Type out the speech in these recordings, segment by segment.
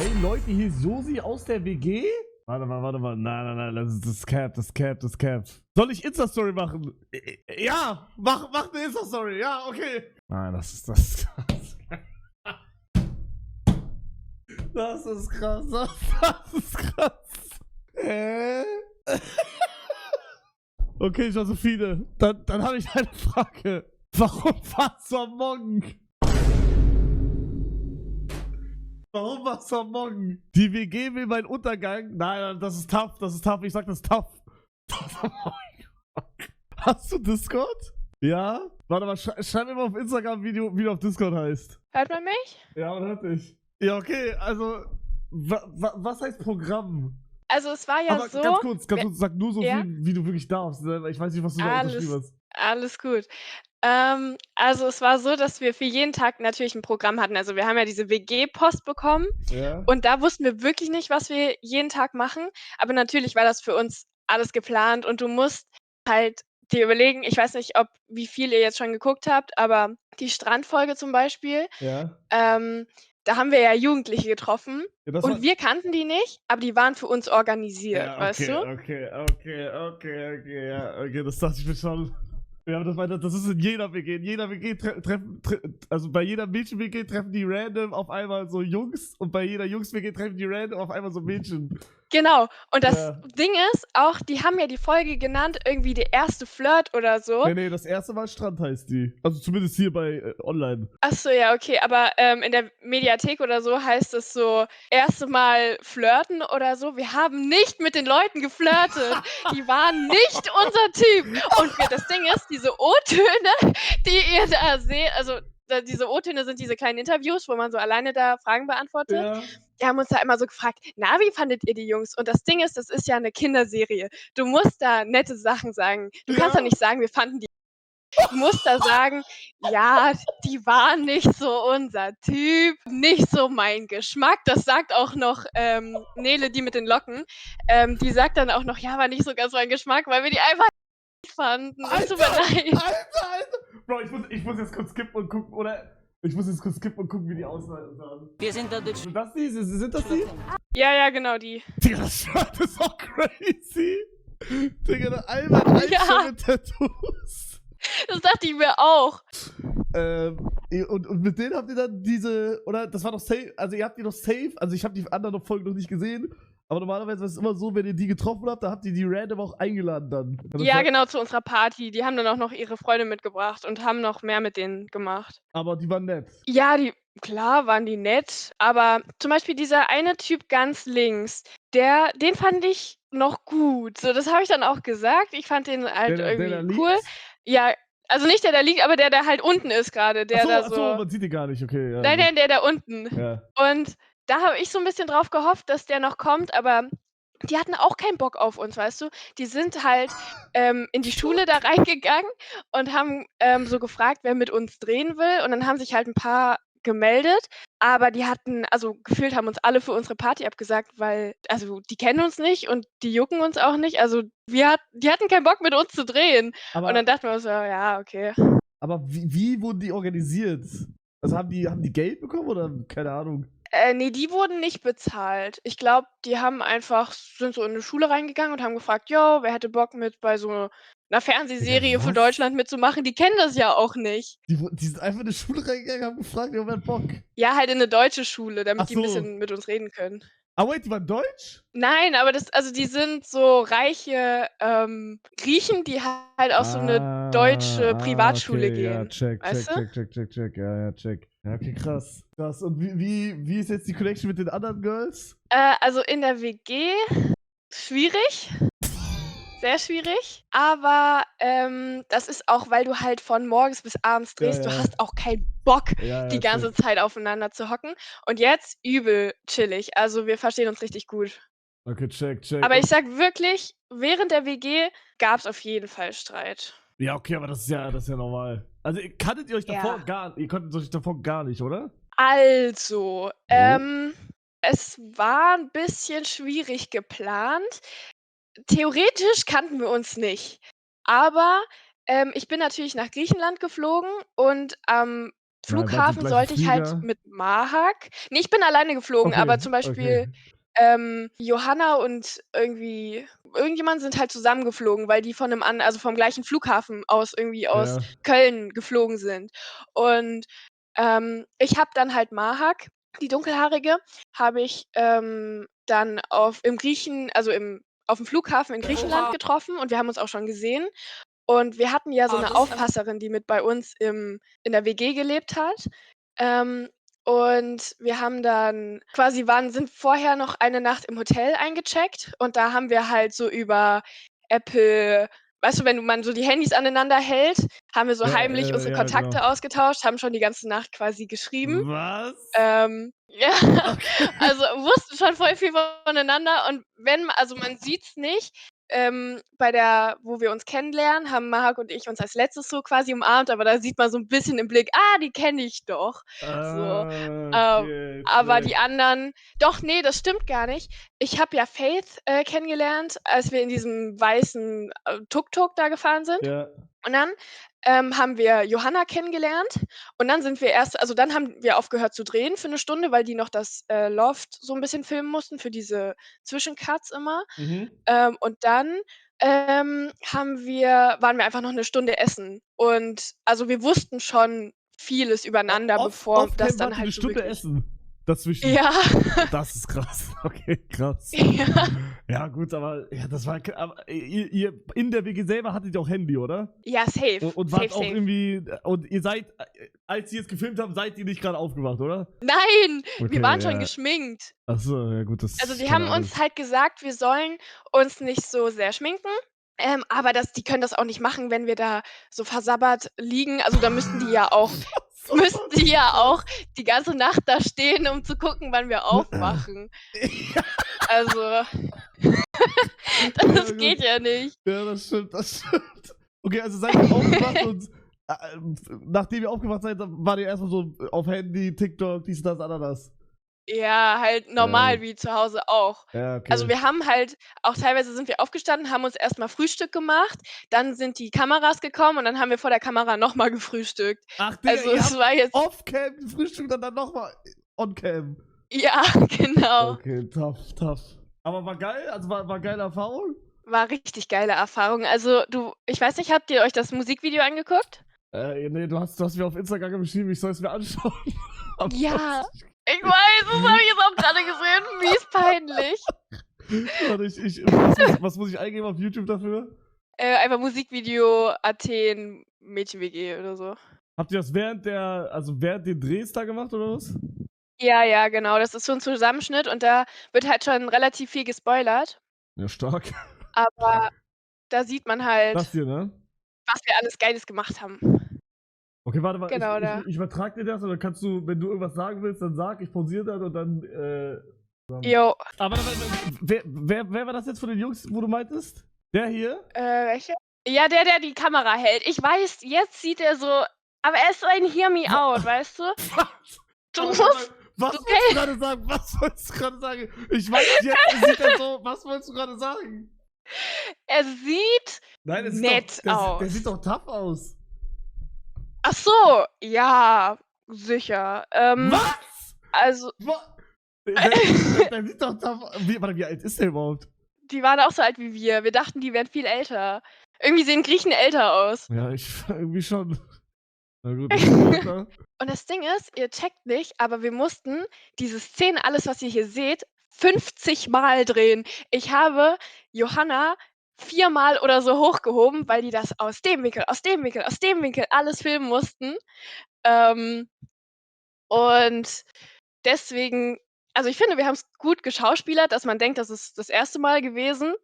Hey Leute, hier ist Josi aus der WG. Warte mal. Nein, das ist Cap. Soll ich Insta-Story machen? Ja, mach eine Insta-Story. Ja, okay. Nein, das ist krass. Das ist krass. Das ist krass. Okay, Josephine, dann habe ich eine Frage. Warum warst du am Morgen? Warum warst du am Morgen? Die WG will meinen Untergang. Nein, das ist tough. Ich sag das tough. Hast du Discord? Ja? Warte mal, schreib mir mal auf Instagram, wie du auf Discord heißt. Hört man mich? Ja, man hört dich. Ja, okay, also, was heißt Programm? Also es war ja Aber so. ganz kurz, sag nur so Ja? viel, wie du wirklich darfst. Ne? Ich weiß nicht, was du da unterschrieben hast. Alles gut. Also es war so, dass wir für jeden Tag natürlich ein Programm hatten. Also wir haben ja diese WG-Post bekommen Ja? und da wussten wir wirklich nicht, was wir jeden Tag machen. Aber natürlich war das für uns alles geplant und du musst halt dir überlegen, ich weiß nicht, wie viel ihr jetzt schon geguckt habt, aber die Strandfolge zum Beispiel, Ja? da haben wir ja Jugendliche getroffen Ja, das war. und wir kannten die nicht, aber die waren für uns organisiert, Ja, weißt du? okay, ja, okay, das dachte ich mir schon. Ja, das ist in jeder WG. In jeder WG also bei jeder Mädchen-WG treffen die random auf einmal so Jungs und bei jeder Jungs-WG treffen die random auf einmal so Mädchen. Genau. Und das Ja. Ding ist auch, die haben ja die Folge genannt, irgendwie der erste Flirt oder so. Nee, das erste Mal Strand heißt die. Also zumindest hier bei online. Ach so, ja, okay. Aber in der Mediathek oder so heißt es so, erste Mal flirten oder so. Wir haben nicht mit den Leuten geflirtet. Die waren nicht unser Typ. Und das Ding ist, diese O-Töne, die ihr da seht, also diese O-Töne sind diese kleinen Interviews, wo man so alleine da Fragen beantwortet. Ja. Die haben uns da immer so gefragt, na, wie fandet ihr die Jungs? Und das Ding ist, das ist ja eine Kinderserie. Du musst da nette Sachen sagen. Du kannst Ja. da nicht sagen, wir fanden die. Du musst da sagen, ja, die waren nicht so unser Typ, nicht so mein Geschmack. Das sagt auch noch Nele, die mit den Locken. Die sagt dann auch noch, ja, war nicht so ganz mein Geschmack, weil wir die einfach nicht fanden. Es tut mir leid. Alter! Bro, ich muss jetzt kurz skippen und gucken, oder? Ich muss jetzt kurz skippen und gucken, wie die aussahen. Wir sind da durch. Sind das die? Sind das die? Ja, genau, die. Digga, das Shirt ist auch crazy. Digga, der Albert Einstein Ja. mit Tattoos. Das dachte ich mir auch. Und mit denen habt ihr dann diese, oder das war doch safe, also ihr habt die doch safe, also ich habe die anderen Folgen noch nicht gesehen, aber normalerweise ist es immer so, wenn ihr die getroffen habt, da habt ihr die random auch eingeladen dann. Ja, genau, zu unserer Party. Die haben dann auch noch ihre Freunde mitgebracht und haben noch mehr mit denen gemacht. Aber die waren nett. Ja, klar waren die nett, aber zum Beispiel dieser eine Typ ganz links, den fand ich noch gut. So, das habe ich dann auch gesagt. Ich fand den halt Der da irgendwie cool. liegt? Ja, also nicht der da liegt, aber der halt unten ist gerade, der da so. Achso, man sieht die gar nicht, okay. Ja, Nein, der da unten. Ja. Und da habe ich so ein bisschen drauf gehofft, dass der noch kommt, aber die hatten auch keinen Bock auf uns, weißt du? Die sind halt in die Schule da reingegangen und haben so gefragt, wer mit uns drehen will. Und dann haben sich halt ein paar gemeldet, aber also gefühlt haben uns alle für unsere Party abgesagt, weil, also die kennen uns nicht und die jucken uns auch nicht. Also die hatten keinen Bock mit uns zu drehen. Und dann dachten wir uns so, ja, okay. Aber wie wurden die organisiert? Also haben die Geld bekommen oder keine Ahnung? Nee, die wurden nicht bezahlt. Ich glaube, die sind so in 'ne Schule reingegangen und haben gefragt: „Jo, wer hätte Bock mit bei so 'ner Fernsehserie für was? Deutschland mitzumachen?“ Die kennen das ja auch nicht. Die sind einfach in die Schule reingegangen, haben gefragt, wer hat Bock. Ja, halt in 'ne deutsche Schule, damit Ach die 'n so. bisschen mit uns reden können. Ah, wait, die waren deutsch? Nein, aber die sind so reiche, Griechen, die halt auf so 'ne deutsche Privatschule okay, ja, gehen. check. Weißt du? Ja, check. Ja, okay, krass. Und wie ist jetzt die Connection mit den anderen Girls? Also in der WG schwierig. Sehr schwierig, aber das ist auch, weil du halt von morgens bis abends drehst. Ja. Du hast auch keinen Bock, Ja, die ganze Zeit aufeinander zu hocken. Und jetzt übel chillig. Also, wir verstehen uns richtig gut. Okay, check. Aber ich sage wirklich, während der WG gab's auf jeden Fall Streit. Ja, okay, aber das ist ja normal. Also, kanntet ihr euch davor Ja. ihr konntet euch davor gar nicht, oder? Also, es war 'n bisschen schwierig geplant. Theoretisch kannten wir uns nicht, aber ich bin natürlich nach Griechenland geflogen und am Nein, wart ihr Flughafen gleich im sollte ich halt Flieger? mit Mahak ne, ich bin alleine geflogen, aber Okay, zum Beispiel, okay. Johanna und irgendjemand sind halt zusammengeflogen, weil die von 'nem also vom gleichen Flughafen aus irgendwie aus Ja. Köln geflogen sind. Und, ich habe dann halt Mahak, die Dunkelhaarige, habe ich, dann auf'm Flughafen in Griechenland Oha. getroffen und wir haben uns auch schon gesehen. Und wir hatten ja so 'ne Das ist Aufpasserin, die mit bei uns in der WG gelebt hat. Ähm, und wir haben dann sind vorher noch eine Nacht im Hotel eingecheckt und da haben wir halt so über Apple weißt du, wenn man so die Handys aneinander hält, haben wir so Ja, heimlich unsere ja, genau. Kontakte ausgetauscht, haben schon die ganze Nacht quasi geschrieben. Was? Ja, Okay. also wussten schon voll viel voneinander und man sieht's nicht, wo wir uns kennenlernen, haben Mahak und ich uns als Letztes so quasi umarmt, aber da sieht man so 'n bisschen im Blick: „Ah, die kenne ich doch." So, Okay, aber die check. anderen ne, das stimmt gar nicht. Ich habe ja Faith, kennengelernt, als wir in diesem weißen, Tuk-Tuk da gefahren sind. Ja. Und dann, haben wir Johanna kennengelernt und dann haben wir aufgehört zu drehen für 'ne Stunde, weil die noch das, Loft so 'n bisschen filmen mussten für diese Zwischencuts immer. Mhm. Und dann, waren wir einfach noch 'ne Stunde essen. Und also, wir wussten schon vieles übereinander, bevor das Off-Cam dann wart ihr 'ne halt so Stunde wirklich essen dazwischen? ja. Das ist krass. Okay, krass. Ja. Ja gut, aber ja, das war aber ihr in der WG selber hattet ihr auch Handy, oder? Ja, safe. Und wart Safe, auch safe. irgendwie und ihr seid als sie es gefilmt haben, seid ihr nicht grade aufgewacht, oder? Nein, wir Okay, waren schon ja. geschminkt. Ach so, ja gut, Also, das die keine haben Ahnung. uns halt gesagt, wir sollen uns nicht so sehr schminken, aber die können das auch nicht machen, wenn wir da so versabbert liegen. Also, da müssten die ja auch Krass. die ganze Nacht da stehen, um zu gucken, wann wir aufwachen. Ja. Also, Ja, das gut. geht ja nicht. Ja, das stimmt, das stimmt. Okay, also seid ihr aufgewacht und nachdem ihr aufgewacht seid, dann wart ihr erst mal so auf Handy, TikTok, dies, das, Ananas. Ja, halt normal wie zu Hause auch. Ja, Also, okay. wir haben halt auch teilweise sind wir aufgestanden, haben uns erst mal Frühstück gemacht, dann sind die Kameras gekommen und dann haben wir vor der Kamera noch mal gefrühstückt. Ach, Digga, Also, ihr es habt war jetzt off-cam gefrühstückt und dann noch mal on-cam. ja, genau. Okay, tough, tough. Aber war geil? Also, war geile Erfahrung? War richtig geile Erfahrung. Also, ich weiß nicht, habt ihr euch das Musikvideo angeguckt? Ne, du hast mir auf Instagram geschrieben, ich soll es mir anschauen. Aber ich Ja, hab's nicht ich weiß, das habe ich jetzt auch grade gesehen. Mies peinlich. Warte, was muss ich eingeben auf YouTube dafür? Einfach Musikvideo Athen Mädchen-WG oder so. Habt ihr das während den Drehs da gemacht oder was? Ja, ja, genau. Das ist so 'n Zusammenschnitt und da wird halt schon relativ viel gespoilert, Ja, stark. aber da sieht man Das halt, hier, ne? was wir alles Geiles gemacht haben. Okay, warte mal, Genau da. ich übertrage dir das und dann kannst du, wenn du irgendwas sagen willst, dann sag, ich pausiere das und dann, Jo. Aber wer war das jetzt von den Jungs, wo du meintest? Der hier? Welcher? Ja, der die Kamera hält. Ich weiß, jetzt sieht er so aber er ist so ein Hear me out, weißt du? Was? Du Warte musst mal, was okay. wolltest du gerade sagen? Was wolltest du gerade sagen? Ich weiß, jetzt sieht er so, was wolltest du gerade sagen? Er sieht Nein, nett aus. der sieht doch tough aus. Ach so, ja, sicher. Was? Also Der sieht doch tough aus. Wie alt ist der überhaupt? die waren auch so alt wie wir. Wir dachten, die wären viel älter. Irgendwie sehen Griechen älter aus. Ja, irgendwie schon. Na gut, das ist älter. Und das Ding ist, ihr checkt nicht, aber wir mussten diese Szene, alles, was ihr hier seht, 50 Mal drehen. Ich habe Johanna 4 Mal oder so hochgehoben, weil die das aus dem Winkel, aus dem Winkel, aus dem Winkel alles filmen mussten. Ähm, und deswegen also, ich finde, wir haben's gut geschauspielert, dass man denkt, das ist das erste Mal gewesen,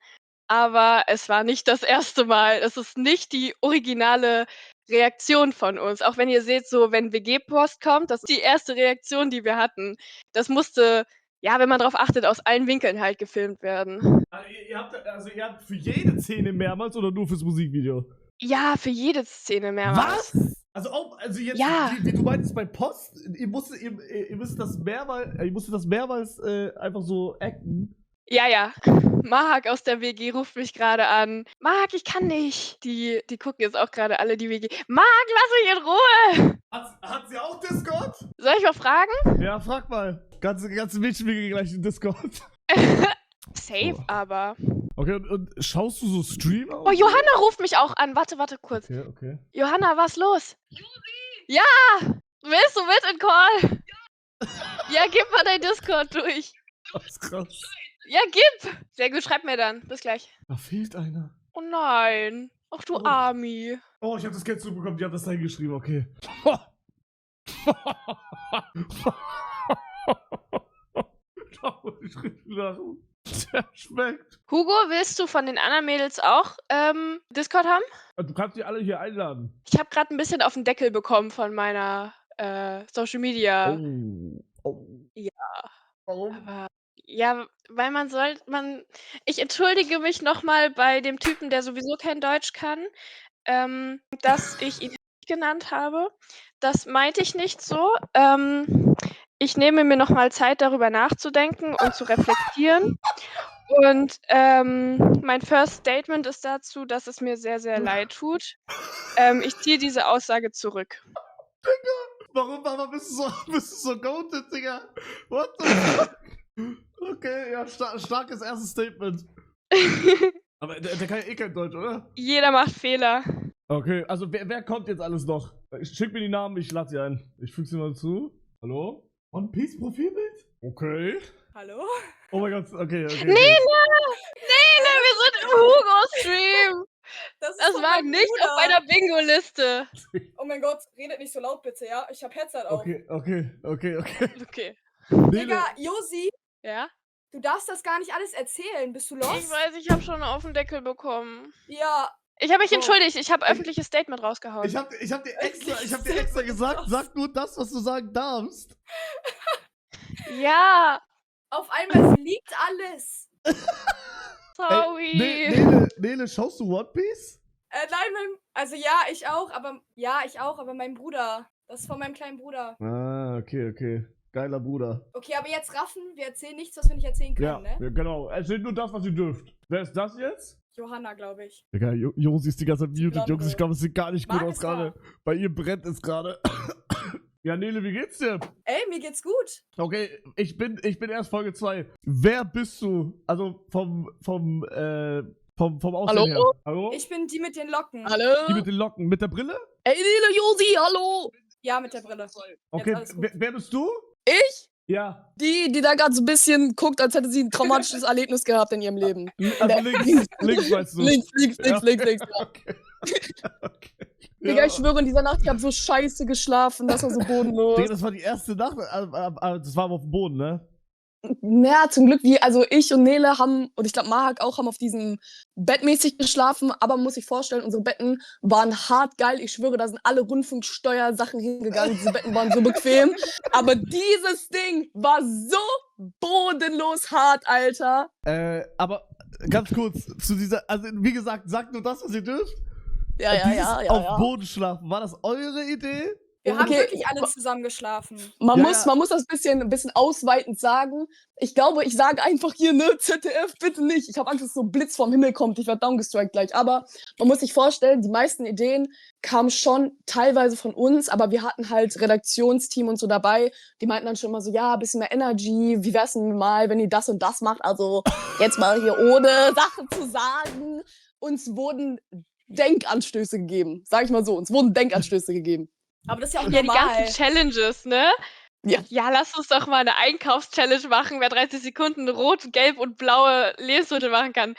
aber es war nicht das erste Mal. Es ist nicht die originale Reaktion von uns. Auch wenn ihr seht, so wenn WG-Post kommt, das ist die erste Reaktion, die wir hatten. Das musste, ja, wenn man drauf achtet, aus allen Winkeln halt gefilmt werden. Ihr habt für jede Szene mehrmals oder nur fürs Musikvideo? Ja, für jede Szene mehrmals. Was? Also jetzt, Ja. wie du meintest bei Post, ihr musstet das mehrmals einfach so acten. Ja. Mahak aus der WG ruft mich gerade an. Mahak, ich kann nicht. Die gucken jetzt auch gerade alle die WG. Mahak, lass mich in Ruhe. Hat sie auch Discord? Soll ich mal fragen? Ja, frag mal. Ganze Mädchen gleich in Discord. Safe, Oh. aber. Okay, und schaust du so Stream auch? Oh, Johanna ruft mich auch an. Warte kurz. Okay. Johanna, was los? Ja! Willst du mit in Call? Ja, gib mal dein Discord durch. Das ist krass. Ja, gib! Sehr gut, schreib mir dann. Bis gleich. Da fehlt einer. Oh nein. Ach du Oh. Armi. Oh, ich habe das Geld zurückbekommen, die hat das da hingeschrieben, okay. Da muss ich richtig lachen. Der schmeckt. Hugo, willst du von den anderen Mädels auch Discord haben? Du kannst die alle hier einladen. Ich habe gerade ein bisschen auf den Deckel bekommen von meiner Social Media. Oh. Ja. Warum? Aber ja, weil ich entschuldige mich nochmal bei dem Typen, der sowieso kein Deutsch kann, dass ich ihn nicht genannt habe. Das meinte ich nicht so. Ich nehme mir nochmal Zeit, darüber nachzudenken und zu reflektieren. Und mein First Statement ist dazu, dass es mir sehr, sehr leid tut. Ich ziehe diese Aussage zurück. Warum bist du so goated, Digga? What the fuck? Okay, ja, starkes erstes Statement. Aber der kann ja eh kein Deutsch, oder? Jeder macht Fehler. Okay, also wer kommt jetzt alles noch? Schick mir die Namen, ich lade sie ein. Ich füge sie mal zu. Hallo? One Piece Profilbild? Okay. Hallo? Oh mein Gott, okay. Nele, wir sind im Hugo-Stream. Das von war meinem nicht Bruder. auf meiner Bingo-Liste. Oh mein Gott, redet nicht so laut bitte, ja? Ich hab Headset auf. Okay. Okay. Nele, Digga, Josi, Ja? du darfst das gar nicht alles erzählen. Bist du Ich lost? weiß, ich habe schon auf den Deckel bekommen. Ja, Ich habe mich So. entschuldigt, ich habe öffentliches Statement rausgehauen. ich hab dir extra gesagt, sag nur das, was du sagen darfst. Ja, auf einmal fliegt alles. sorry. Nele, schaust du One Piece? Nein, also ich auch, aber mein Bruder. Das ist von meinem kleinen Bruder. Ah, okay. Geiler Bruder. Okay, aber jetzt raffen, wir erzählen nichts, was wir nicht erzählen können, Ja, ne? genau. Erzählt nur das, was ihr dürft. Wer ist das jetzt? Johanna, glaube ich. Digga, Josi ist die ganze Zeit muted, Blonde. Jungs. Ich glaube, es sieht gar nicht gut Mag aus es gerade. Bei ihr brennt es gerade. Ja, Nele, wie geht's dir? Ey, mir geht's gut. Okay, ich bin erst Folge 2. Wer bist du? Also vom Aussehen her. Hallo? Ich bin die mit den Locken. Die Hallo? mit den Locken. Mit der Brille? Ey, Nele, Josi, hallo! Ja, mit der Brille. Okay, alles gut. wer bist du? Ich? Ja. Die da gerade so ein bisschen guckt, als hätte sie ein traumatisches Erlebnis gehabt in ihrem Leben. Also links meinst du? Links. Ja. Ja. Okay. Digga, ich schwöre, in dieser Nacht, ich hab so scheiße geschlafen, das war so bodenlos. Digga, das war die erste Nacht, das war aber auf dem Boden, ne? Naja, zum Glück, also ich und Nele haben, und ich glaube Mahak auch, haben auf diesem Bett mäßig geschlafen, aber man muss sich vorstellen, unsere Betten waren hart geil. Ich schwöre, da sind alle Rundfunksteuersachen hingegangen. Diese Betten waren so bequem. Aber dieses Ding war so bodenlos hart, Alter. Aber ganz kurz, zu dieser, also wie gesagt, sagt nur das, was ihr dürft. Ja. Auf Boden schlafen, war das eure Idee? Wir haben Okay, wirklich alle zusammen geschlafen. Man Ja, muss das ein bisschen ausweitend sagen. Ich glaube, ich sage einfach hier, ne, ZDF, bitte nicht. Ich habe Angst, dass so ein Blitz vom Himmel kommt. Ich werde downgestrikt gleich. Aber man muss sich vorstellen, die meisten Ideen kamen schon teilweise von uns, aber wir hatten halt Redaktionsteam und so dabei. Die meinten dann schon immer so, ja, ein bisschen mehr Energy. Wie wär's denn mal, wenn ihr das und das macht? Also jetzt mal hier ohne Sachen zu sagen. Uns wurden Denkanstöße gegeben. Sag ich mal so, uns wurden Denkanstöße gegeben. Aber das ist ja auch Ja, die normal. ganzen Challenges, ne? Ja. Ja, lass uns doch mal eine Einkaufschallenge machen, wer 30 Sekunden rot, gelb und blaue Lebensmittel machen kann.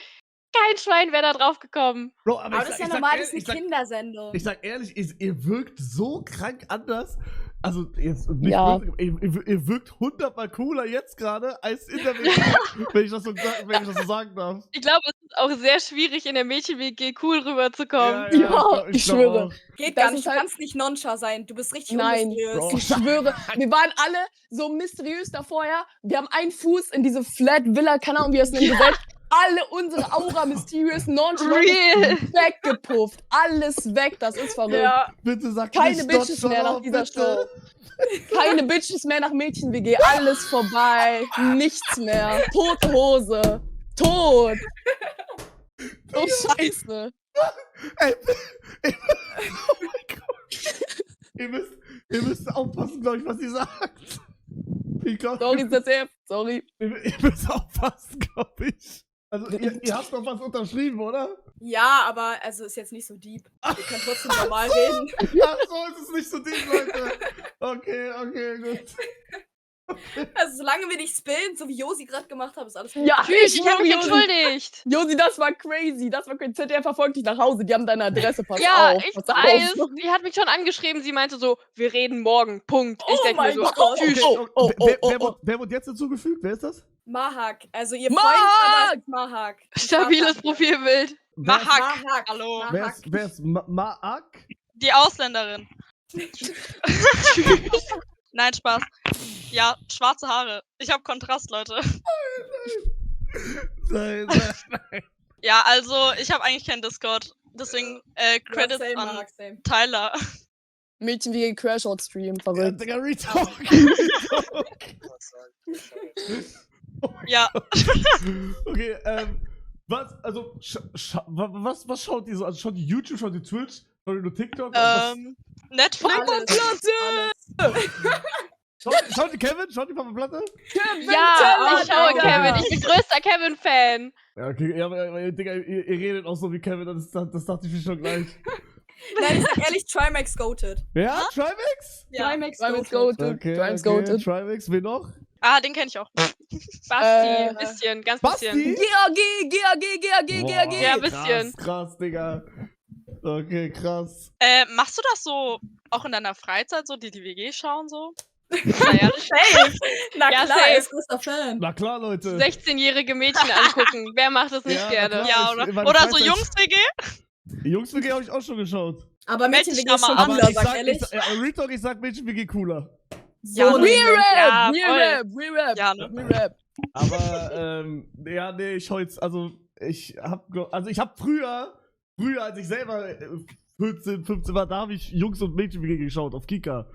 Kein Schwein wäre da drauf gekommen. Bro, Aber das ist ja normal, das ist eine Kindersendung. Ich sag ehrlich, ihr wirkt so krank anders. Also, jetzt nicht Ja. böse, ihr wirkt 100-mal cooler jetzt gerade als in der WG, wenn ich das so sagen darf. Ich glaube, es ist auch sehr schwierig, in der Mädchen-WG cool rüberzukommen. Ja, ich glaub schwöre. auch. Geht Das gar nicht, ist du halt- kannst nicht noncha sein. Du bist richtig Nein, unmysteriös. Bro. Ich schwöre, wir waren alle so mysteriös davor, ja. Wir haben einen Fuß in diese Flat Villa, keine Ahnung, wie es nennt, gesetzt. Alle unsere Aura mysterious nonchalant Real. weggepufft. Alles weg, das ist verrückt. Ja, Bitte sag Keine nicht Bitches mehr nach nonchalant, dieser bitte. Keine Bitches mehr nach Mädchen-WG. Alles vorbei. Nichts mehr. Tote Hose. Tot. Oh, scheiße. Ey, oh mein Gott. Ihr müsst aufpassen, glaube ich, was ihr sagt. Sorry, ZDF. Sorry. Ihr müsst aufpassen, glaube ich. Also, ihr habt doch was unterschrieben, oder? Ja, aber also ist jetzt nicht so deep. Wir können trotzdem normal reden. Ach so, ist es nicht so deep, Leute. Okay, gut. Also solange wir nicht spillen, so wie Josi gerade gemacht hat, ist alles gut. Ja, Tschüss, ich habe mich Josi. entschuldigt. Josi, das war crazy. Das war crazy. ZDF verfolgt dich nach Hause. Die haben deine Adresse. Pass Ja, auf. ich Pass weiß. auf. Die hat mich schon angeschrieben. Sie meinte so, wir reden morgen. Punkt. Ich Oh denke mir mein so, Gott. tschüss. Wer wurde jetzt hinzugefügt? Wer ist das? Mahak. Also ihr Mahak! Freund ist Mahak. Stabiles Profilbild. Mahak. Mahak. Hallo. Wer ist Maak? Die Ausländerin. Nein, Spaß. Ja, schwarze Haare. Ich habe Kontrast, Leute. Nein. Ja, also ich habe eigentlich keinen Discord. Deswegen Credits Same, an Mahak, same. Tyler. Mädchen wie Crashout-Stream. Ja, Verrückt. Digga, Retalk. Ja, Okay, was, also, was schaut ihr so? Also, schaut ihr YouTube, schaut ihr Twitch, schaut ihr nur TikTok? Netflix. Alles. Schaut ihr Kevin? Schaut ihr Papa Platte? Ja, ich schaue Digga. Kevin. Ich bin größter Kevin-Fan. Ja, okay, ja, aber Digga, ihr redet auch so wie Kevin, das dachte ich mir schon gleich. Nein, ich sag ehrlich, Trimax goated. Ja, Trimax? Ja. Trimax Trimax goated. goated. Okay, Trimax okay, goated. Trimax, wen noch? Ah, den kenne ich auch. Basti, bisschen, ganz bisschen. Basti? GAG. Ja, ein bisschen. Krass, Digga. Okay, krass. Machst du das so auch in deiner Freizeit, so die WG schauen so? Naja, Safe. Na Ja, klar, safe. er ist größter Fan. Na klar, Leute. 16-jährige Mädchen angucken. Wer macht das nicht Ja, gerne? na klar. ja, in oder? meiner Oder so Freizeit- Jungs-WG? Jungs-WG habe ich auch schon geschaut. Aber Mädchen dich WG ist da schon mal an. cooler, ich sag sag, ehrlich. Retalk, ich sag Mädchen-WG cooler. Ja, So ne. nämlich. Ja, Re-Rap. Ja, ne? Re-Rap. Aber, ja, nee, ich heute, also, ich hab früher, als ich selber 14, 15 war, da habe ich Jungs- und Mädchen-WG geschaut auf Kika.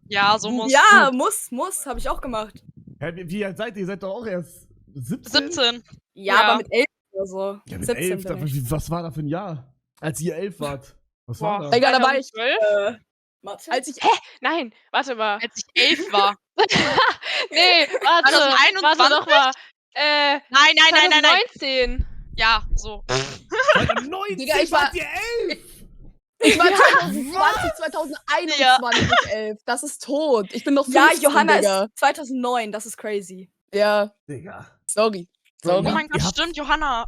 Ja, so muss. Ja, muss, habe ich auch gemacht. Hä, wie alt seid ihr? Ihr seid doch auch erst 17? 17. Ja, Ja. aber mit 11 oder so. Ja, mit 17 11. bin ich. Was war da für ein Jahr? Als ihr 11 wart. Was war Boah. da? Digga, da war ich, 2012? Mathe? als ich, Nein, warte mal. Als ich 11 war. Nee, warte. 2021? Warte doch mal. Nein. 2019. Ja, so. 2019 Digga, ich war- wart ihr 11! ich war 2020, 2021 11. Das ist tot. Ich bin noch 15, Ja, Johanna Digga. ist 2009, das ist crazy. Ja, Digga. sorry. Bro, Oh Ja, mein Gott, ihr habt- stimmt, Johanna.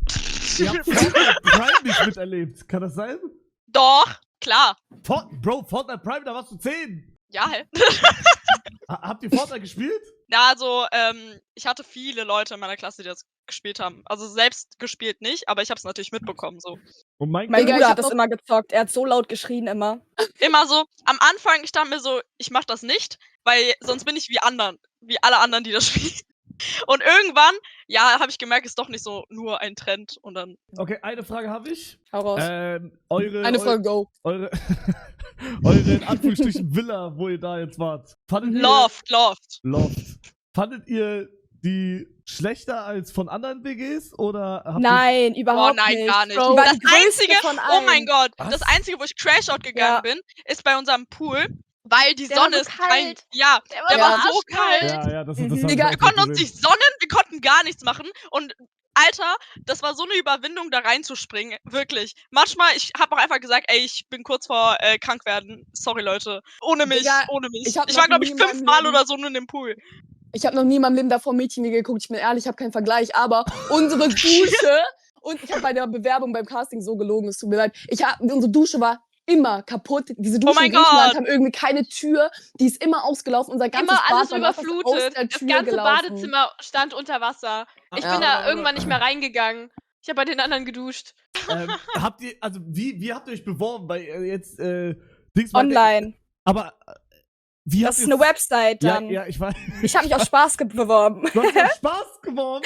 Ihr habt Fortnite Prime nicht miterlebt. Kann das sein? Doch, klar. Bro, Fortnite Prime, da warst du 10. Ja, hä? Habt ihr Fortnite gespielt? Ja, also, ich hatte viele Leute in meiner Klasse, die das gespielt haben. Also selbst gespielt nicht, aber ich habe es natürlich mitbekommen. So. Und Mein Digga, ich Bruder hab hat das noch- immer gezockt. Er hat so laut geschrien immer. Immer so, am Anfang, ich dachte mir so, ich mach das nicht, weil sonst bin ich wie alle anderen, die das spielen. Und irgendwann, ja, habe ich gemerkt, ist doch nicht so nur ein Trend. Und dann, Okay, eine Frage habe ich. Hau raus. Eine Folge Go. Eure in Anführungsstrichen Villa, wo ihr da jetzt wart. Fandet ihr, Loft. Loft. Fandet ihr die schlechter als von anderen WGs? Oder habt Nein, Oh überhaupt nein, nicht. gar nicht. Die war Das die größte einzige, von oh mein allen. Gott, Was? das einzige, wo ich Crashout gegangen Ja. bin, ist bei unserem Pool, weil die Der war Sonne so ist kein. kalt. Ja, Der der war war so arschkalt. kalt. Ja, das Mhm. hab ich Digga, auch Wir konnten uns gesehen. nicht sonnen, wir konnten gar nichts machen. Und Alter, das war so eine Überwindung, da reinzuspringen. Wirklich. Manchmal, ich habe auch einfach gesagt, ey, ich bin kurz vor krank werden. Sorry, Leute. Ohne mich, Digga, ohne mich. ich hab Ich war, noch glaube nie ich, in meinem 5-mal Leben- oder so nur in dem Pool. Ich habe noch nie in meinem Leben davor Mädchen geguckt. Ich bin ehrlich, ich habe keinen Vergleich. Aber unsere Dusche und ich habe bei der Bewerbung beim Casting so gelogen, es tut mir leid. Unsere Dusche war immer kaputt. Diese Dusche mein in Griechenland Gott. haben irgendwie keine Tür. Die ist immer ausgelaufen. Unser ganzes Immer alles Bad war fast aus überflutet. der Das Tür ganze gelaufen. Badezimmer stand unter Wasser. Ich Ja. bin da irgendwann nicht mehr reingegangen. Ich habe bei den anderen geduscht. Habt ihr, also wie habt ihr euch beworben bei jetzt Dings meinte- Online. Aber wie Das habt ist ihr eine Website Ja, dann. ja, ich weiß. Ich habe mich aus Spaß beworben. Du hast doch Spaß gewonnen.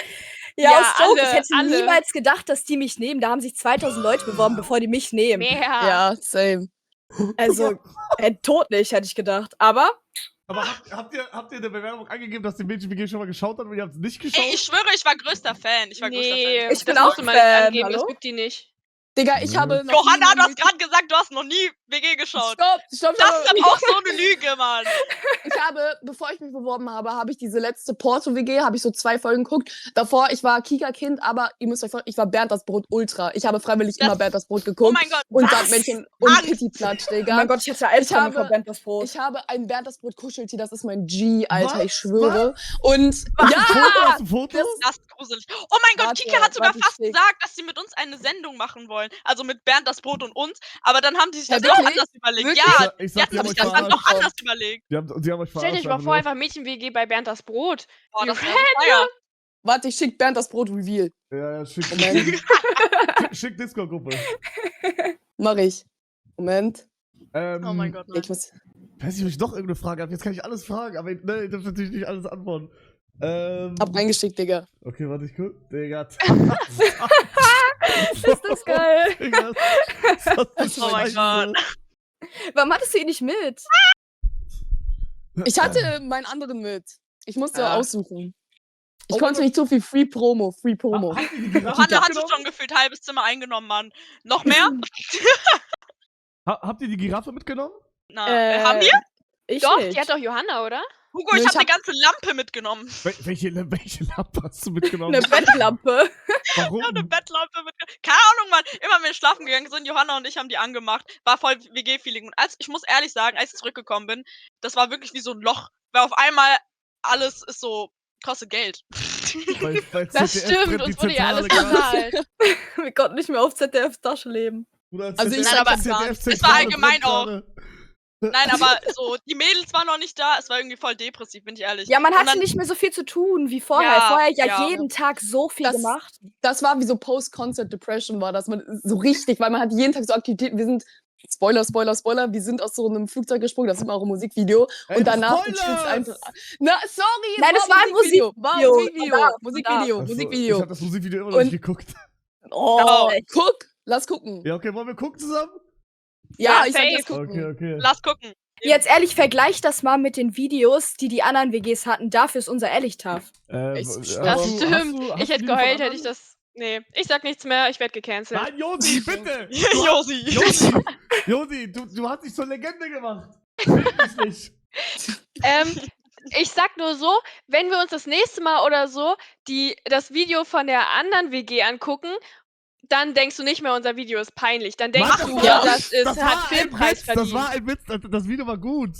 Ja, Ja, aus Joke. Ich alle, hätte alle. niemals gedacht, dass die mich nehmen. Da haben sich 2000 Leute beworben, bevor die mich nehmen. Mehr. Ja, same. Also, tot nicht, hätte ich gedacht. Aber Aber habt ihr eine Bewerbung angegeben, dass die Mädchen-WG schon mal geschaut hat und ihr habt es nicht geschaut? Ey, ich schwöre, ich war größter Fan. Ich Ich bin das musst auch du mal nicht Fan, angeben, hallo? das juckt die nicht. Digga, ich habe noch Johanna, nie du hast gerade gesagt, du hast noch nie WG geschaut. Stopp. Das ist aber auch so eine Lüge, Mann. Ich habe, bevor ich mich beworben habe, habe ich diese letzte Porto-WG, habe ich so 2 Folgen geguckt. Davor, ich war Kika-Kind, aber ihr müsst euch vorstellen, ich war Bernd das Brot Ultra. Ich habe freiwillig Das- immer Bernd das Brot geguckt. Oh mein Gott, und was? Sandmännchen und Angst. Pitti-Platsch, Oh Digga. mein Gott, ich hatte Albträume habe- von Bernd das Brot. Ich habe ein Bernd das Brot Kuscheltier, das ist mein G, Alter, Was? ich schwöre. Und Hast du ein ja, Foto? Hast du ein Foto? Das ist gruselig. Oh mein Gott, Warte, Kika hat sogar warte, fast schick. gesagt, dass sie mit uns eine Sendung machen wollen. Also mit Bernd das Brot und uns. Aber dann haben die sich Ja, das doch wirklich? anders überlegt. Wirklich? Ja, Ich die sag, hatten die haben sich euch das dann verarscht. doch anders überlegt. Die haben euch verarscht. Stell dich mal vor, einfach Mädchen-WG bei Bernd das Brot. Boah, Wie das wäre so feier. warte, ich schick Bernd das Brot Reveal. Ja, schick, Moment, schick Discord-Gruppe. mach ich. Moment. Oh mein Gott, nein. Ich muss, Weiß nicht, ob ich noch irgendeine Frage habe. Jetzt kann ich alles fragen, aber ne, ich darf natürlich nicht alles antworten. hab reingeschickt, Digga. Okay, warte, ich guck. Digga. Ist das geil? Digga, das ist Oh mein Leiste. Warum hattest du ihn nicht mit? Ich hatte meinen anderen mit. Ich musste Ja. aussuchen. Ich Oh konnte mein nicht so viel Free Promo. Habt ihr die Giraffe Johanna hat mitgenommen? schon gefühlt halbes Zimmer eingenommen, Mann. Noch mehr? Habt ihr die Giraffe mitgenommen? Na, haben wir? Ich Doch, nicht. die hat doch Johanna, oder? Hugo, Nee, ich ich habe eine hab- ganze Lampe mitgenommen. Welche Lampe hast du mitgenommen? eine Bettlampe. Warum? Ich habe eine Bettlampe mitgenommen. Keine Ahnung, Mann. Immer wenn wir schlafen gegangen sind, Johanna und ich haben die angemacht. War voll WG-Feeling. Und ich muss ehrlich sagen, als ich zurückgekommen bin, das war wirklich wie so ein Loch. Weil auf einmal alles ist so, kostet Geld. Weil Das ZDF stimmt, brennt die uns wurde ja alles Zentrale gerade. bezahlt. Wir konnten nicht mehr auf ZDFs Tasche leben. Bruder, Also ich ZDF sag aber das gar nicht. ZDF Es war allgemein brennt auch. gerade. Nein, aber so, die Mädels waren noch nicht da. Es war irgendwie voll depressiv, bin ich ehrlich. Ja, man Und hatte dann- nicht mehr so viel zu tun wie vorher. Ja, Vorher ja. jeden Tag so viel Das- gemacht. Das war wie so Post-Concert Depression war das. Man, so richtig, weil man hat jeden Tag so Aktivitäten. Wir sind, Spoiler, wir sind aus so einem Flugzeug gesprungen, das sieht man auch im Musikvideo. Ey, und danach Spoilers! du chillst einfach. Na, sorry, Nein, das war ein Musikvideo. War ein Musikvideo. Da, Musikvideo, Ach so, Musikvideo. Ich hab das Musikvideo immer noch Und- nicht geguckt. Oh, echt. guck, lass gucken. Ja, okay, wollen wir gucken zusammen? Ja, Ja, ich sag safe. das gucken. Okay, okay. Lass gucken. Jetzt ehrlich, vergleich das mal mit den Videos, die die anderen WGs hatten. Dafür ist unser Ehrlichtav. Hast Das du- Das hast stimmt. du- hast Ich du hätte die von geheult, hätte anderen? ich das. Nee, ich sag nichts mehr, ich werde gecancelt. Nein, Josi, bitte! Josi. Josi, du hast dich zur Legende gemacht. Wirklich nicht. Ich sag nur so, wenn wir uns das nächste Mal oder so das Video von der anderen WG angucken, dann denkst du nicht mehr, unser Video ist peinlich. Dann denkst Mann, du, war- das war hat ein Filmpreis Witz, verdient. Das war ein Witz, das Video war gut.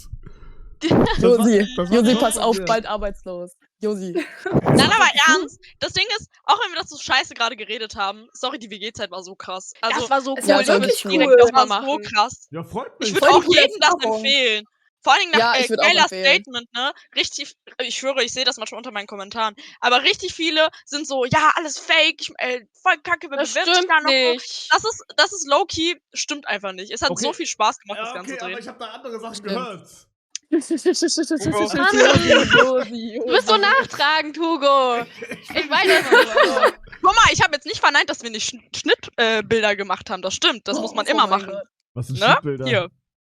Josi, das war Josi, schon pass von auf, dir. bald arbeitslos. Josi. Nein, aber ernst. Das Ding ist, auch wenn wir das so scheiße gerade geredet haben, sorry, die WG-Zeit war so krass. Also, Das war so cool, Es war das würde wirklich ich cool. direkt das nochmal war so machen. krass. Ja, freut mich. Ich würde Voll auch die coole jedem das Erfahrung. empfehlen. Vor allem nach Ja, ich würd auch geiler empfehlen. Statement, ne? Richtig, ich schwöre, ich sehe das manchmal unter meinen Kommentaren. Aber richtig viele sind so, ja, alles fake, voll kacke, wer Das bewirbt sich stimmt da noch so? nicht. Das ist low-key, stimmt einfach nicht. Es hat Okay. so viel Spaß gemacht, das Ja, Ganze okay, zu aber drehen. ich habe da andere Sachen Stimmt. gehört. Josi, Du bist so nachtragend, Hugo. Ich weiß das nicht. Guck mal, ich habe jetzt nicht verneint, dass wir nicht Schnittbilder gemacht haben. Das stimmt, das muss man immer machen. Was sind Ne? Schnittbilder? Hier.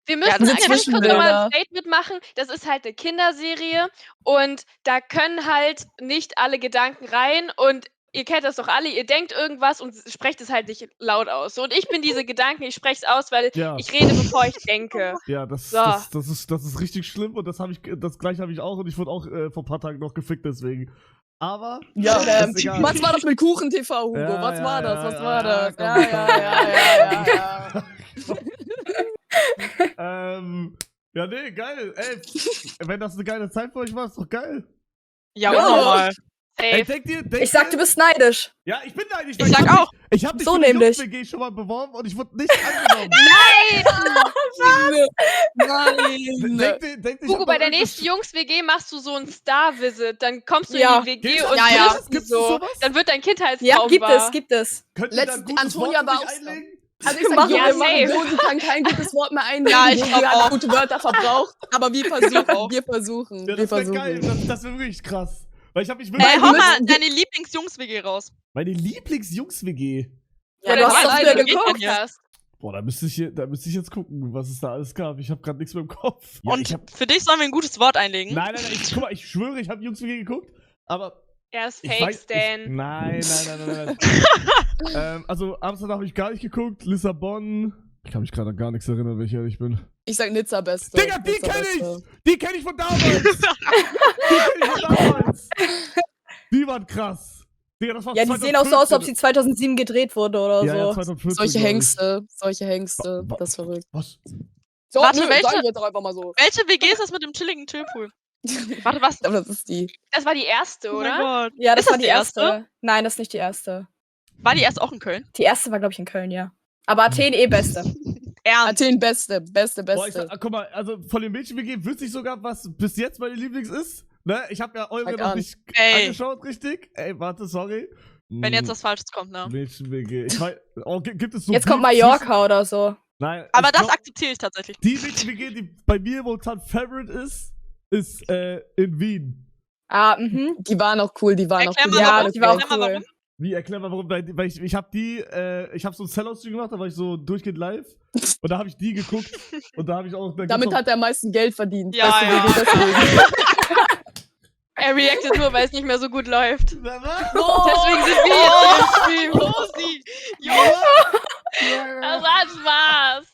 Wir müssen diese ganz kurz Zwischenbilder. nochmal ein Statement machen. Das ist halt eine Kinderserie und da können halt nicht alle Gedanken rein und ihr kennt das doch alle, ihr denkt irgendwas und sprecht es halt nicht laut aus. So, und ich bin diese Gedanken, ich spreche es aus, weil Ja. ich rede, bevor ich denke. Ja, das So. ist richtig schlimm und das gleiche habe ich auch und ich wurde auch vor ein paar Tagen noch gefickt deswegen. Aber Ja, das ist egal. was war das mit Kuchen TV, Hugo? Ja, was ja, war das? ja, Was ja, war ja, das? komm, Ja, ja, ja. Ja, nee, geil. Ey, wenn das eine geile Zeit für euch war, ist doch geil. Ja, Ja. unnormal. Ey, Safe. denkt Ich sag, du bist neidisch. Ja, ich bin neidisch. Ich sag auch. Ich hab mich So für die nämlich. Jungs-WG schon mal beworben und ich wurde nicht angenommen. Nein. Denkt, ich Hugo, hab bei da der irgendwas- nächsten Jungs-WG machst du so ein Star-Visit. Dann kommst du Ja. in die WG Gibt's und das? Ja, ja. triffst die Gibt's so. sowas? Dann wird dein Kindheitstraum Ja, gibt wahr. es, gibt es. Könnt ihr da ein Letzt- gutes Antonia Wort war für mich auch so. einlegen? Also ich sag, Machen wir safe. Josi kann kein gutes Wort mehr einlegen, Ja, ich Josi glaub hat auch. gute Wörter verbraucht, aber wir versuchen, auch. wir versuchen, Ja, wir das wäre versuchen. geil. Das wäre wirklich krass. Weil ich hab mich Hau wirklich... mal deine Lieblings-Jungs-WG raus. Meine Lieblings-Jungs-WG. Ja, du hast die doch alle früher geguckt geguckt. hier. hast. Boah, da müsste ich jetzt gucken, was es da alles gab. Ich habe gerade nichts mehr im Kopf. Ja, Und für dich sollen wir ein gutes Wort einlegen. Nein, guck mal, ich schwöre, ich habe Jungs WG geguckt, aber Er ist ich Fake, weiß, Stan. nein. Also Amsterdam habe ich gar nicht geguckt, Lissabon. Ich kann mich gerade an gar nichts erinnern, wenn ich ehrlich bin. Ich sag Nizza Beste. Digga, die Nizza kenne ich! Beste. Die kenne ich von damals! Die waren krass. Digga, das war Ja, die sehen auch so aus, als ob sie 2007 gedreht wurde oder ja, so. ja, 2014, Solche glaub ich. Hengste. Wa- Das ist verrückt. Was? So, Warte, nö, welche- sagen wir jetzt auch einfach mal so. Welche WG ist das mit dem chilligen Tüllpool? Warte, was? Aber das ist die. Das war die erste, Oh mein oder? Gott. Ja, das Ist war die erste? erste. Nein, das ist nicht die erste. War die erst auch in Köln? Die erste war, glaube ich, in Köln, ja. Aber Athen beste. Ernst. Athen Beste. Boah, ich Beste. sag, guck mal, also von den Mädchen-WG wüsste ich sogar, was bis jetzt meine Lieblings ist. Ne? Ich habe ja eure Sag noch an. nicht Ey. angeschaut, richtig? Ey, warte, sorry. Wenn jetzt was Falsches kommt, ne? Mädchen-WG. Ich weiß, gibt es so Jetzt kommt viel Mallorca oder so. zwischen- Nein, Aber ich das glaub, akzeptiere ich tatsächlich. die Mädchen-WG, die bei mir momentan Favorite ist in Wien. Ah, mhm. Die waren auch cool, die waren auch Erklär cool. mal, Ja, warum. die war auch Erklär mal, cool. warum. Wie, erklär mal warum, weil ich habe ich habe so einen Sellout-Stream gemacht, da war ich so durchgehend live und da habe ich die geguckt und da habe ich auch... Damit hat er am meisten Geld verdient. Ja, Beste ja. WG, deswegen. Er reactet nur, weil es nicht mehr so gut läuft. Deswegen Deswegen sind wir jetzt im Stream. Rosi! Jo! Das war Spaß.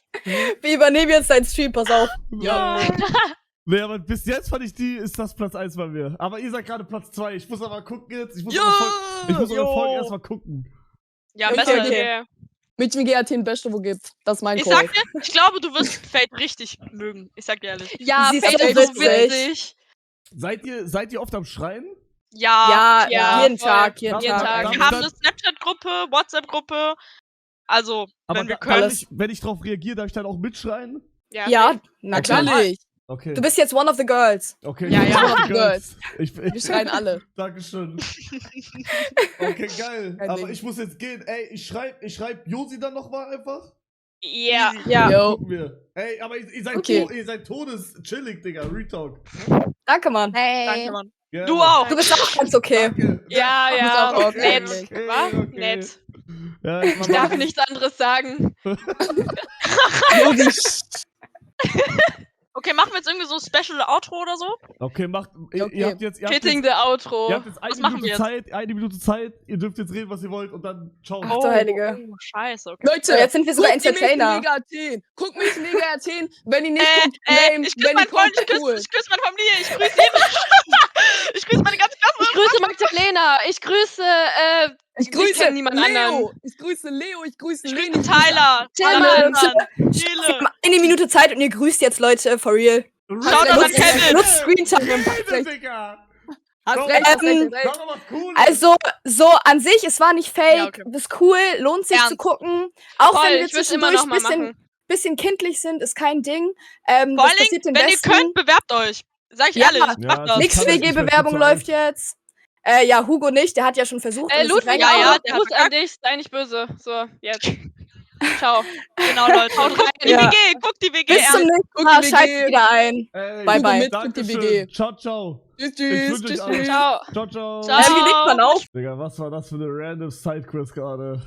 Wir übernehmen jetzt deinen Stream, pass auf. Ja. Nee, aber bis jetzt fand ich ist das Platz 1 bei mir. Aber ihr seid gerade Platz 2. Ich muss aber gucken jetzt. Ich muss eure Folge erstmal gucken. Ja, Okay, besser. okay. Mädchen WG Athen Beste, wo gibt. Das ist mein Ich Call. sag dir, ich glaube, du wirst Fate richtig mögen. Ich sag dir ehrlich. Ja, Sie ist Fate so ist so witzig. witzig. Seid ihr oft am Schreien? Ja. Ja, jeden voll. Tag, jeden Jeden Tag. Tag. Wir haben eine Snapchat-Gruppe, WhatsApp-Gruppe. Also, Aber wenn wir kann können. wenn ich drauf reagiere, darf ich dann auch mitschreien? Ja, na klar. Natürlich. Okay. Du bist jetzt one of the girls. Okay. Ja, ja. Girls. Wir schreien alle. Dankeschön. Okay, geil. Kein Aber Ding. ich muss jetzt gehen. Ey, ich schreib Josi dann nochmal einfach. Ja. Ja, Yo. Gucken wir. Ey, aber ihr seid, Okay. ihr seid todeschillig, Digga. Retalk. danke, Mann. Danke, Mann. Gerne. Du auch. Du bist auch ganz okay. Danke. Ja, Muss ja. auch Nett. okay. Was? Okay. Nett. Ja, Ich darf nichts anderes sagen. Okay, machen wir jetzt irgendwie so Special Outro oder so? Okay, macht. Okay. Ihr habt jetzt Hitting the Outro. ihr habt jetzt Was machen wir jetzt? eine Minute Zeit. Ihr dürft jetzt reden, was ihr wollt und dann ciao. Ach du Heilige. Oh, scheiße, okay. Leute, So, jetzt sind wir sogar guckt die Entertainer. Mädchen Athen. Guckt Mädchen Athen. Wenn ihr nicht guckt, lame. Ich küsse Wenn ihr meinen Freund, guckt, cool. ich küsse meine Familie, ich grüße jeden. Ich grüße meine ganze Klasse. Ich grüße Magdalena. Ich grüße, Ich kenn grüße niemand Leo. anderen. Ich grüße Leo. Ich grüße Ich Leni. grüße Tyler. Tillmann. Chile. Eine Minute Zeit und ihr grüßt jetzt Leute, for real. Schaut an Kevin. Nutzt Screentime. Rede, Digga. Hast recht, hast recht, hast recht. Sag mal was Cooles. Also, so an sich, es war nicht fake, Ja, okay. ist cool, lohnt sich Ernst. zu gucken. Auch Voll, wenn wir ich würd's immer noch zwischendurch mal ein machen. bisschen kindlich sind, ist kein Ding. Vor Das allen passiert Dingen, den wenn ihr Besten. könnt, bewerbt euch. Sag ich Ja. ehrlich, Ja, macht das das. Nix kann ich nicht, WG-Bewerbung ich bin zu läuft jetzt. Ja, Hugo nicht, der hat ja schon versucht. und ist nicht Ludwig, reingekommen. ja, auch. der hat Gruß an dich. Sei nicht böse. So, jetzt. Ciao. Genau, Leute. Guckt die Ja. WG, guckt die WG Bis zum ernst. nächsten Guck Mal, die schaltet WG. wieder ein. Ey, Bye, bye. mit, guck die Dankeschön. WG. Ciao, ciao. Tschüss, Ich tschüss, wünsch euch tschüss, alles. tschüss. Ciao. Ciao, ciao. Ciao. Wie legt man auf? Digga, was war das für eine random Sidequest gerade?